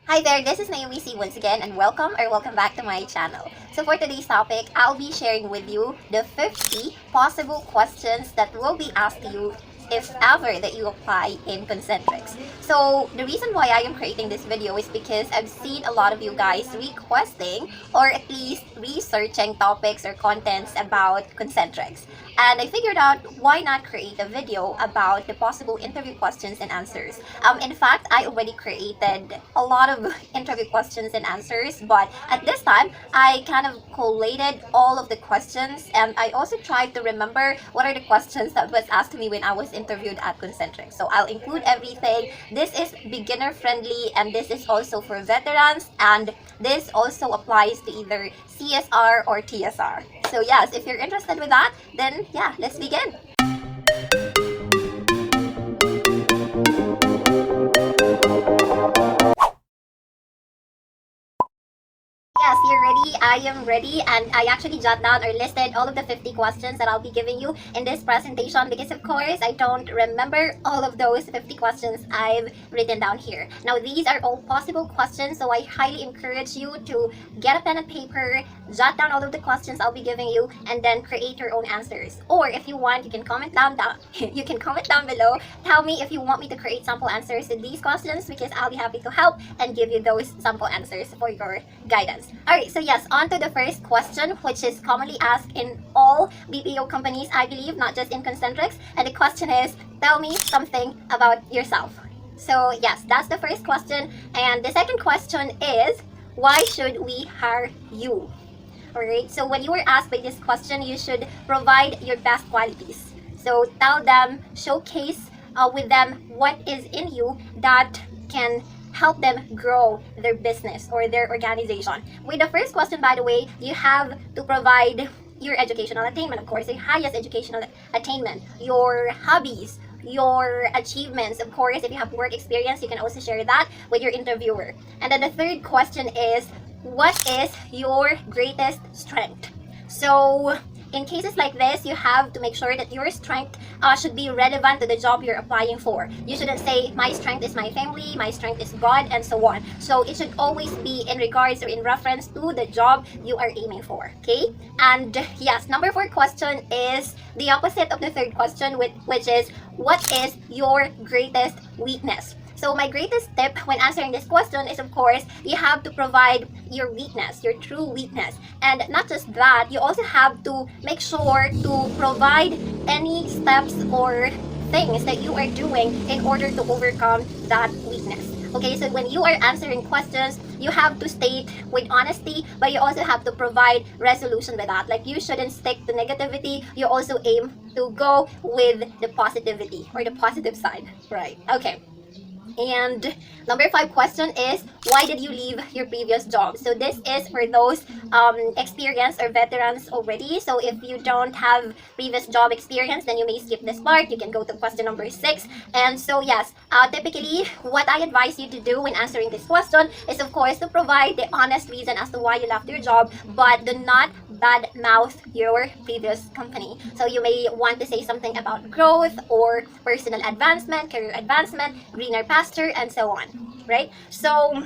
Hi there, this is Nayumi Cee once again and welcome back to my channel. So for today's topic, I'll be sharing with you the 50 possible questions that will be asked to you if ever that you apply in Concentrix. So the reason why I am creating this video is because I've seen a lot of you guys requesting or at least researching topics or contents about Concentrix. And I figured out why not create a video about the possible interview questions and answers. In fact, I already created a lot of interview questions and answers, but at this time, I kind of collated all of the questions and I also tried to remember what are the questions that was asked to me when I was interviewed at Concentrix. So I'll include everything. This is beginner friendly and this is also for veterans, and this also applies to either CSR or TSR. So yes, if you're interested with that, then yeah, let's begin. Yes, you're ready. I am ready, and I actually jot down or listed all of the 50 questions that I'll be giving you in this presentation because of course I don't remember all of those 50 questions I've written down here. Now these are all possible questions, so I highly encourage you to get a pen and paper, jot down all of the questions I'll be giving you, and then create your own answers. Or if you want, you can comment down you can comment down below. Tell me if you want me to create sample answers to these questions because I'll be happy to help and give you those sample answers for your guidance. Alright, so yes, on to the first question, which is commonly asked in all BPO companies, I believe, not just in Concentrix. And the question is, tell me something about yourself. So yes, that's the first question. And the second question is, why should we hire you? Alright, so when you were asked by this question, you should provide your best qualities. So tell them, showcase with them what is in you that can help them grow their business or their organization. With the first question, by the way, you have to provide your educational attainment, of course, your highest educational attainment, your hobbies, your achievements. Of course, if you have work experience, you can also share that with your interviewer. And then the third question is, what is your greatest strength? So in cases like this, you have to make sure that your strength should be relevant to the job you're applying for. You shouldn't say, my strength is my family, my strength is God, and so on. So it should always be in regards or in reference to the job you are aiming for, okay? And yes, number 4 question is the opposite of the third question, which is, what is your greatest weakness? So my greatest tip when answering this question is, of course, you have to provide your weakness, your true weakness. And not just that, you also have to make sure to provide any steps or things that you are doing in order to overcome that weakness. Okay, so when you are answering questions, you have to state with honesty, but you also have to provide resolution with that. Like, you shouldn't stick to negativity. You also aim to go with the positivity or the positive side, right? Okay. And number 5 question is, why did you leave your previous job? So this is for those experienced or veterans already. So if you don't have previous job experience, then you may skip this part. You can go to question number 6. And so yes, typically what I advise you to do when answering this question is, of course, to provide the honest reason as to why you left your job, but do not bad mouth your previous company. So you may want to say something about growth or personal advancement, career advancement, greener pasture, and so on, right? So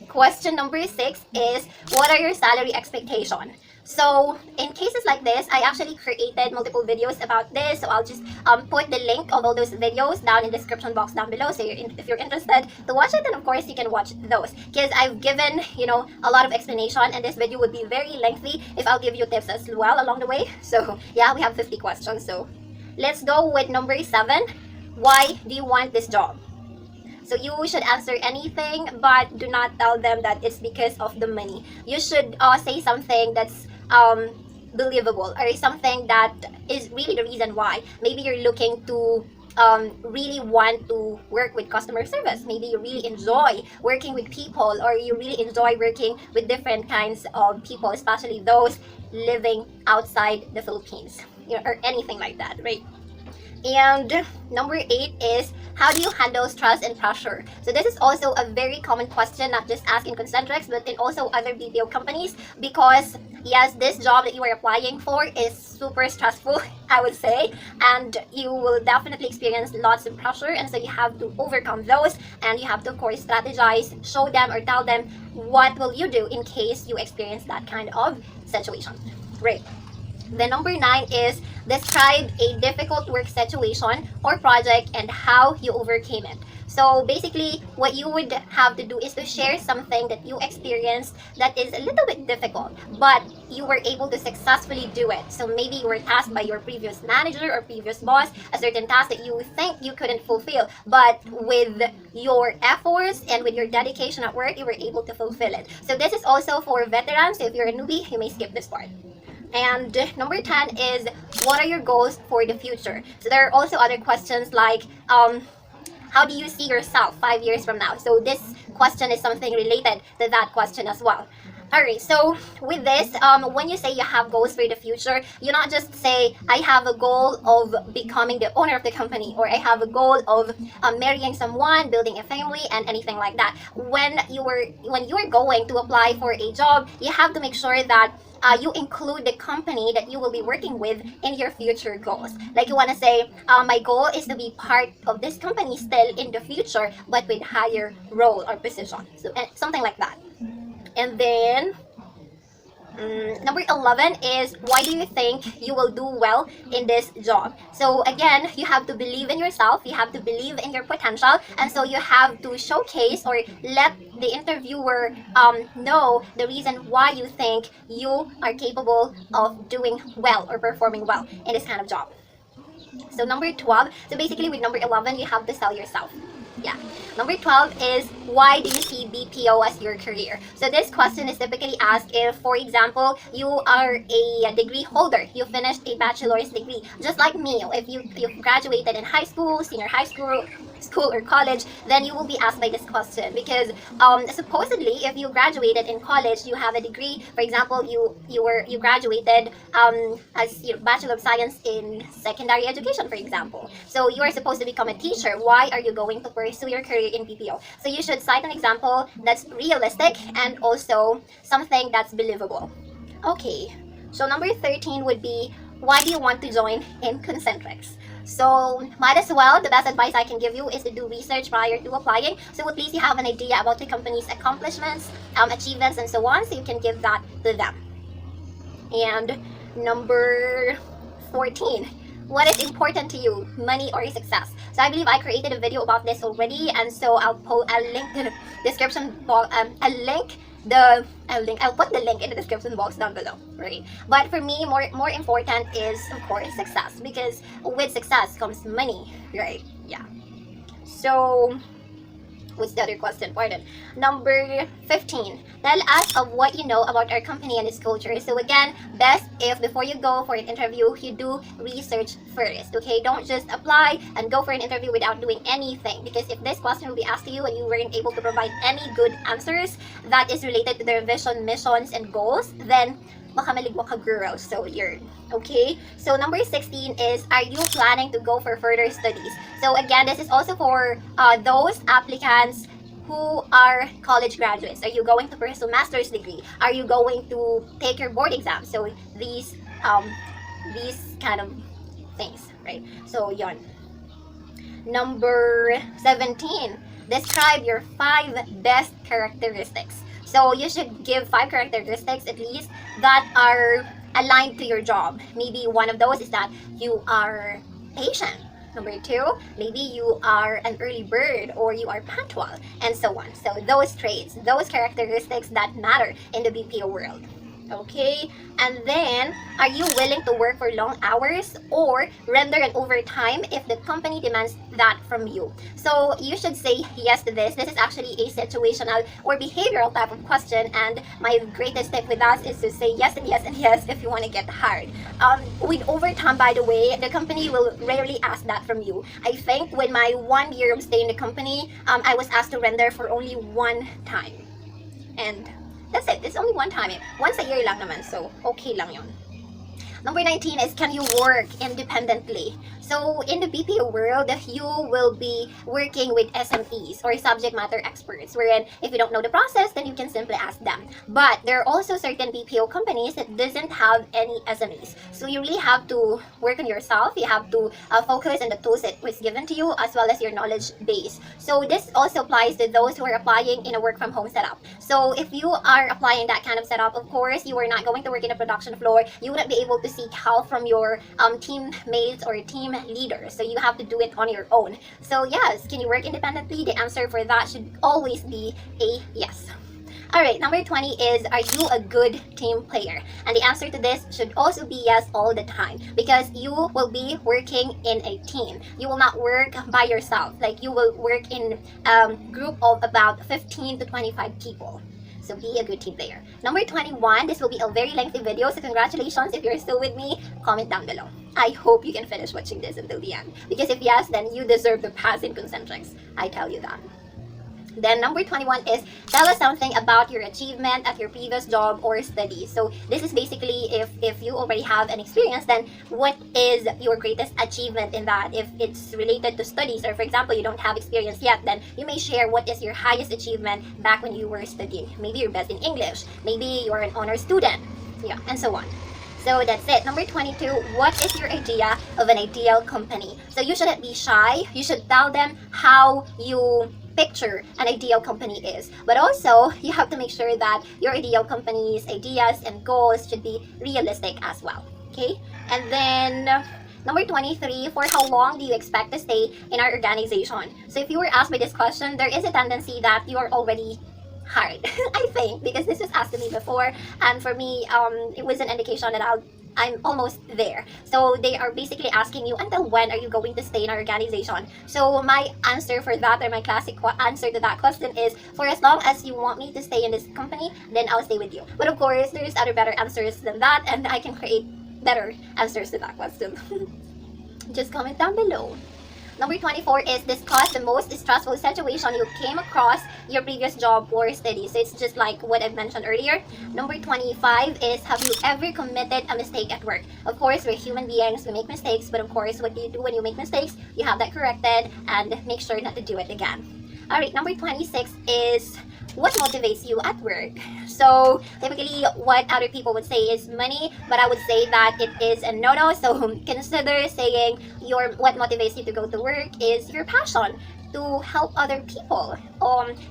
question number 6 is, what are your salary expectations? So in cases like this, I actually created multiple videos about this. So I'll just put the link of all those videos down in the description box down below. So if you're interested to watch it, then of course you can watch those. Because I've given, a lot of explanation, and this video would be very lengthy if I'll give you tips as well along the way. So yeah, we have 50 questions. So let's go with number 7. Why do you want this job? So you should answer anything, but do not tell them that it's because of the money. You should say something that's believable, or something that is really the reason why. Maybe you're looking to really want to work with customer service. Maybe you really enjoy working with people, or you really enjoy working with different kinds of people, especially those living outside the Philippines, or anything like that, right? And number 8 is, how do you handle stress and pressure? So this is also a very common question, not just asked in Concentrix, but in also other BPO companies, because yes, this job that you are applying for is super stressful, I would say, and you will definitely experience lots of pressure, and so you have to overcome those, and you have to, of course, strategize, show them or tell them what will you do in case you experience that kind of situation. Great. The number 9 is, describe a difficult work situation or project and how you overcame it. So basically, what you would have to do is to share something that you experienced that is a little bit difficult, but you were able to successfully do it. So maybe you were tasked by your previous manager or previous boss a certain task that you think you couldn't fulfill, but with your efforts and with your dedication at work, you were able to fulfill it. So this is also for veterans. So if you're a newbie, you may skip this part. And number 10 is, what are your goals for the future? So there are also other questions like, how do you see yourself 5 years from now? So this question is something related to that question as well. Alright, so with this, when you say you have goals for the future, you not just say, I have a goal of becoming the owner of the company, or I have a goal of marrying someone, building a family, and anything like that. When you are going to apply for a job, you have to make sure that you include the company that you will be working with in your future goals. Like you want to say, my goal is to be part of this company still in the future, but with higher role or position. So something like that. And then number 11 is, why do you think you will do well in this job? So again, you have to believe in yourself, you have to believe in your potential, and so you have to showcase or let the interviewer know the reason why you think you are capable of doing well or performing well in this kind of job. So number 12, so basically with number 11, you have to sell yourself. Yeah. Number 12 is, why do you see BPO as your career? So this question is typically asked if, for example, you are a degree holder. You finished a bachelor's degree. Just like me, if you've graduated in high school, senior high school or college, then you will be asked by this question, because supposedly if you graduated in college, you have a degree. For example, you graduated as Bachelor of Science in secondary education, for example. So you are supposed to become a teacher. Why are you going to pursue your career in BPO? So you should cite an example that's realistic and also something that's believable. Okay, so number 13 would be, why do you want to join in Concentrix? So might as well, the best advice I can give you is to do research prior to applying, so at least you have an idea about the company's accomplishments, achievements, and so on, so you can give that to them. And number 14, what is important to you, money or success? So I believe I created a video about this already, and so I'll link the description box. I'll put the link in the description box down below, right? But for me, more important is, of course, success, because with success comes money, right? Yeah. So what's the other question? Pardon. Number 15. Tell us of what you know about our company and its culture. So again, best if before you go for an interview, you do research first, okay? Don't just apply and go for an interview without doing anything, because if this question will be asked to you and you weren't able to provide any good answers that is related to their vision, missions, and goals, then baka maligwa ka, girl. So you're okay. So number 16 is, are you planning to go for further studies? So again, this is also for those applicants who are college graduates. Are you going to pursue master's degree? Are you going to take your board exam? So these kind of things, right? So yon. Number 17, describe your 5 best characteristics. So you should give 5 characteristics at least that are aligned to your job. Maybe one of those is that you are patient. Number 2, maybe you are an early bird or you are punctual, and so on. So those traits, those characteristics that matter in the BPO world. Okay, and then, are you willing to work for long hours or render an overtime if the company demands that from you? So you should say yes to this. This is actually a situational or behavioral type of question, and my greatest tip with us is to say yes and yes and yes if you want to get hired. With overtime, by the way, the company will rarely ask that from you. I think when my 1 year of stay in the company, I was asked to render for only 1 time, and that's it. It's only 1 time. Once a year lang naman, so okay lang yun. Number 19 is, can you work independently? So in the BPO world, you will be working with SMEs or subject matter experts, wherein if you don't know the process, then you can simply ask them. But there are also certain BPO companies that doesn't have any SMEs. So you really have to work on yourself. You have to focus on the tools that was given to you as well as your knowledge base. So this also applies to those who are applying in a work from home setup. So if you are applying that kind of setup, of course, you are not going to work in a production floor. You wouldn't be able to seek help from your teammates or team leader. So you have to do it on your own. So yes, can you work independently? The answer for that should always be a yes. Alright, number 20 is, are you a good team player? And the answer to this should also be yes all the time, because you will be working in a team. You will not work by yourself. Like, you will work in a group of about 15 to 25 people. So be a good team player. Number 21, this will be a very lengthy video, so congratulations if you're still with me. Comment down below. I hope you can finish watching this until the end, because if yes, then you deserve the pass in Concentrix. I tell you that. Then number 21 is, tell us something about your achievement at your previous job or study. So this is basically if you already have an experience, then what is your greatest achievement in that? If it's related to studies, or for example, you don't have experience yet, then you may share what is your highest achievement back when you were studying. Maybe you're best in English, maybe you're an honor student, yeah, and so on. So that's it. Number 22, what is your idea of an ideal company? So you shouldn't be shy. You should tell them how you picture an ideal company is. But also, you have to make sure that your ideal company's ideas and goals should be realistic as well. Okay? And then number 23, for how long do you expect to stay in our organization? So if you were asked by this question, there is a tendency that you are already hired, I think, because this was asked to me before, and for me, it was an indication that I'm almost there. So they are basically asking you, until when are you going to stay in our organization? So my answer for that, or my classic answer to that question is, for as long as you want me to stay in this company, then I'll stay with you. But of course, there's other better answers than that, and I can create better answers to that question. Just comment down below. Number 24 is, discuss the most stressful situation you came across your previous job or study. So it's just like what I've mentioned earlier. Number 25 is, have you ever committed a mistake at work? Of course, we're human beings, we make mistakes, but of course, what do you do when you make mistakes? You have that corrected and make sure not to do it again. Alright, number 26 is, what motivates you at work? So typically what other people would say is money, but I would say that it is a no-no. So consider saying what motivates you to go to work is your passion to help other people,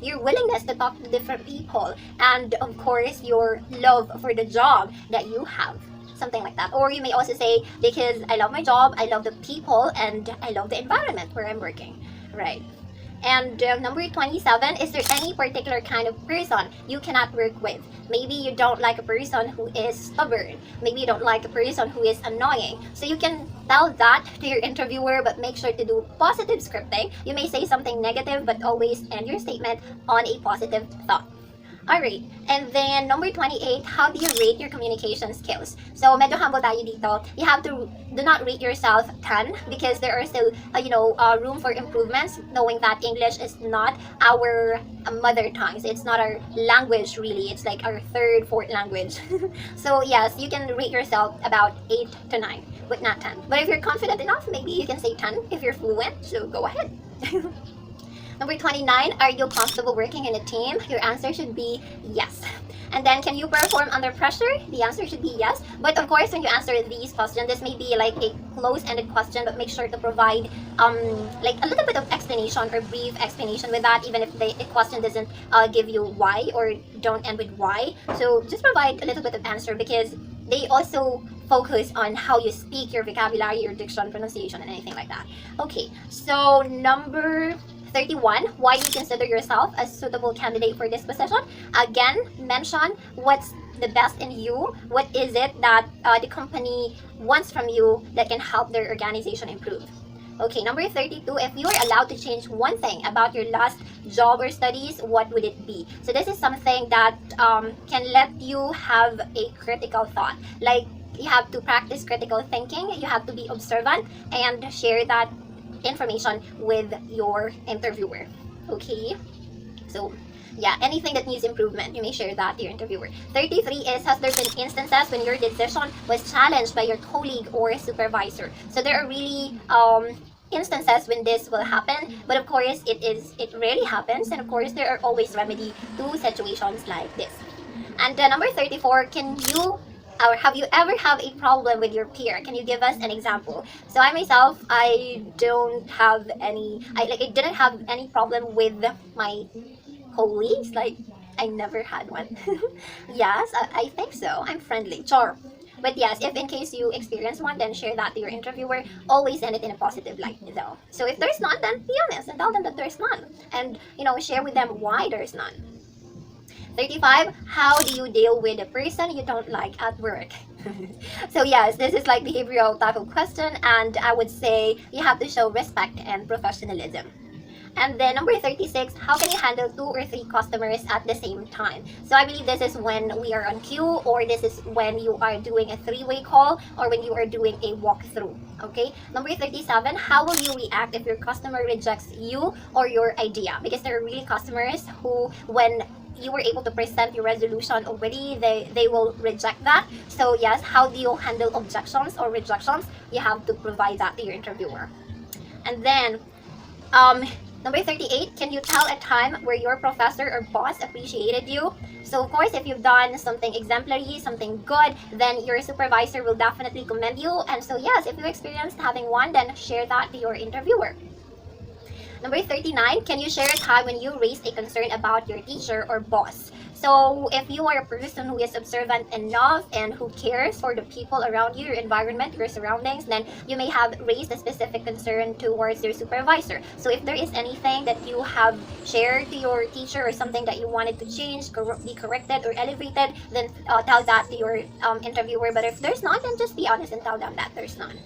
your willingness to talk to different people, and of course your love for the job that you have. Something like that. Or you may also say, because I love my job, I love the people, and I love the environment where I'm working. Right. And number 27, is there any particular kind of person you cannot work with? Maybe you don't like a person who is stubborn. Maybe you don't like a person who is annoying. So you can tell that to your interviewer, but make sure to do positive scripting. You may say something negative, but always end your statement on a positive thought. Alright, and then number 28, how do you rate your communication skills? So medyo humble tayo dito. You have to do not rate yourself 10, because there are still room for improvements, knowing that English is not our mother tongue. So it's not our language really. It's like our third, fourth language. So yes, you can rate yourself about 8 to 9, but not 10. But if you're confident enough, maybe you can say 10 if you're fluent. So go ahead. Number 29, are you comfortable working in a team? Your answer should be yes. And then, can you perform under pressure? The answer should be yes. But of course, when you answer these questions, this may be like a close-ended question, but make sure to provide like a little bit of explanation or brief explanation with that, even if the question doesn't give you why or don't end with why. So just provide a little bit of answer, because they also focus on how you speak, your vocabulary, your diction, pronunciation, and anything like that. Okay, so number 31, why do you consider yourself a suitable candidate for this position? Again, mention what's the best in you. What is it that the company wants from you that can help their organization improve? Okay, number 32, if you were allowed to change one thing about your last job or studies, what would it be? So this is something that can let you have a critical thought. Like, you have to practice critical thinking, you have to be observant, and share that information with your interviewer. Okay, so Yeah, anything that needs improvement, you may share that to your interviewer. 33 is, has there been instances when your decision was challenged by your colleague or supervisor? So there are really instances when this will happen, but of course it rarely happens, and of course there are always remedy to situations like this. And number 34, can you or have you ever have a problem with your peer? Can you give us an example? So I myself, I don't have any, I didn't have any problem with my colleagues. Like, I never had one. Yes, I think so. I'm friendly. Sure. But yes, if in case you experience one, then share that to your interviewer. Always send it in a positive light, though. So if there's none, then be honest and tell them that there's none. And, share with them why there's none. 35, how do you deal with a person you don't like at work? So yes, this is like behavioral type of question, and I would say you have to show respect and professionalism. And then number 36, how can you handle 2 or 3 customers at the same time? So I believe this is when we are on queue, or this is when you are doing a 3-way call, or when you are doing a walkthrough. Okay. Number 37, how will you react if your customer rejects you or your idea? Because there are really customers who, when you were able to present your resolution already, they will reject that. So yes, how do you handle objections or rejections? You have to provide that to your interviewer. And then number 38, can you tell a time where your professor or boss appreciated you? So of course, if you've done something exemplary, something good, then your supervisor will definitely commend you. And so yes, if you experienced having one, then share that to your interviewer. Number 39, can you share a time when you raised a concern about your teacher or boss? So if you are a person who is observant enough and who cares for the people around you, your environment, your surroundings, then you may have raised a specific concern towards your supervisor. So if there is anything that you have shared to your teacher or something that you wanted to change, be corrected or elevated, then tell that to your interviewer. But if there's none, then just be honest and tell them that there's none.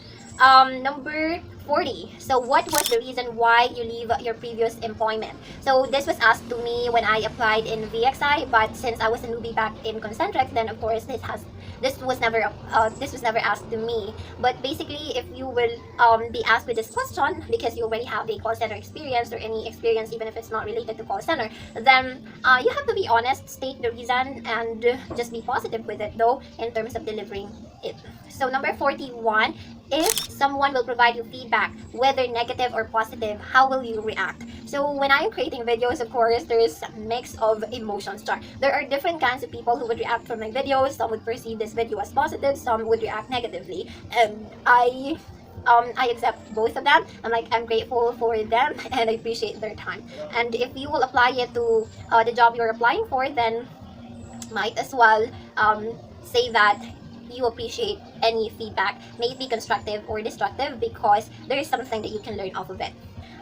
Number 40. So what was the reason why you leave your previous employment? So this was asked to me when I applied in VXI, but since I was a newbie back in Concentrix, then of course this was never asked to me. But basically, if you will be asked with this question because you already have a call center experience or any experience, even if it's not related to call center, then you have to be honest, state the reason, and just be positive with it though in terms of delivering it. So number 41, if someone will provide you feedback, whether negative or positive, how will you react? So when I am creating videos, of course, there is a mix of emotions. There are different kinds of people who would react from my videos. Some would perceive this video as positive, some would react negatively. And I accept both of them. I'm grateful for them and I appreciate their time. And if you will apply it to the job you're applying for, then might as well say that you appreciate any feedback, may it be constructive or destructive, because there is something that you can learn off of it.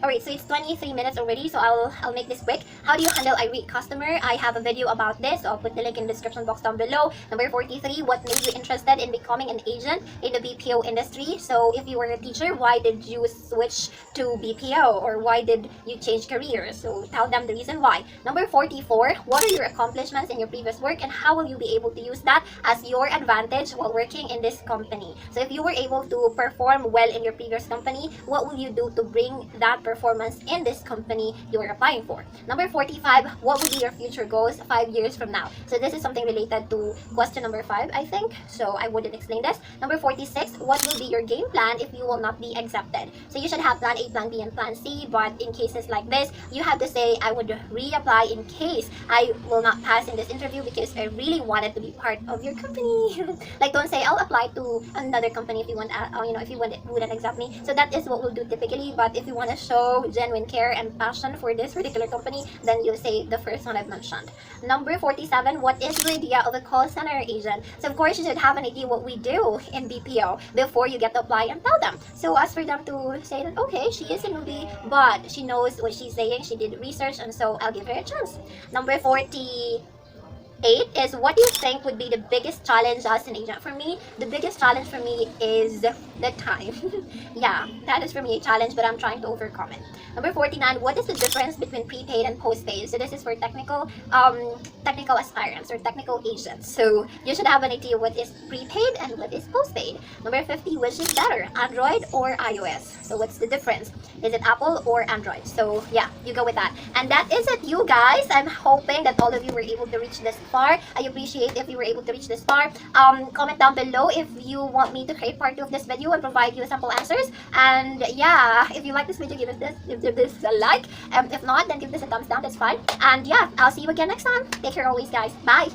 Alright, so it's 23 minutes already, so I'll make this quick. How do you handle irate customer? I have a video about this, so I'll put the link in the description box down below. Number 43, what made you interested in becoming an agent in the BPO industry? So if you were a teacher, why did you switch to BPO, or why did you change careers? So tell them the reason why. Number 44, what are your accomplishments in your previous work, and how will you be able to use that as your advantage while working in this company? So if you were able to perform well in your previous company, what will you do to bring that performance in this company you are applying for? Number 45, what will be your future goals 5 years from now? So this is something related to question number 5, I think, so I wouldn't explain this. Number 46, what will be your game plan if you will not be accepted? So you should have plan A, plan B, and plan C, but in cases like this, you have to say, I would reapply in case I will not pass in this interview because I really wanted to be part of your company. Like, don't say I'll apply to another company if you want, if you wouldn't accept me. So that is what we'll do typically. But if you want to show genuine care and passion for this particular company, then you say the first one I've mentioned. Number 47, what is your idea of a call center agent? So of course you should have an idea what we do in BPO before you get to apply and tell them. So as for them to say that, okay, she is a newbie, but she knows what she's saying, she did research, and so I'll give her a chance. Number 40, 8 is, what do you think would be the biggest challenge as an agent? For me, the biggest challenge for me is the time. Yeah, that is for me a challenge, but I'm trying to overcome it. Number 49, what is the difference between prepaid and postpaid? So this is for technical aspirants or technical agents. So you should have an idea what is prepaid and what is postpaid. Number 50, which is better, Android or iOS? So what's the difference? Is it Apple or Android? So yeah, you go with that. And that is it, you guys. I'm hoping that all of you were able to reach this far. I appreciate if you were able to reach this far. Comment down below if you want me to create part 2 of this video and provide you sample answers. And yeah, if you like this video, give this a like. If not, then give this a thumbs down. That's fine. And yeah, I'll see you again next time. Take care always, guys. Bye.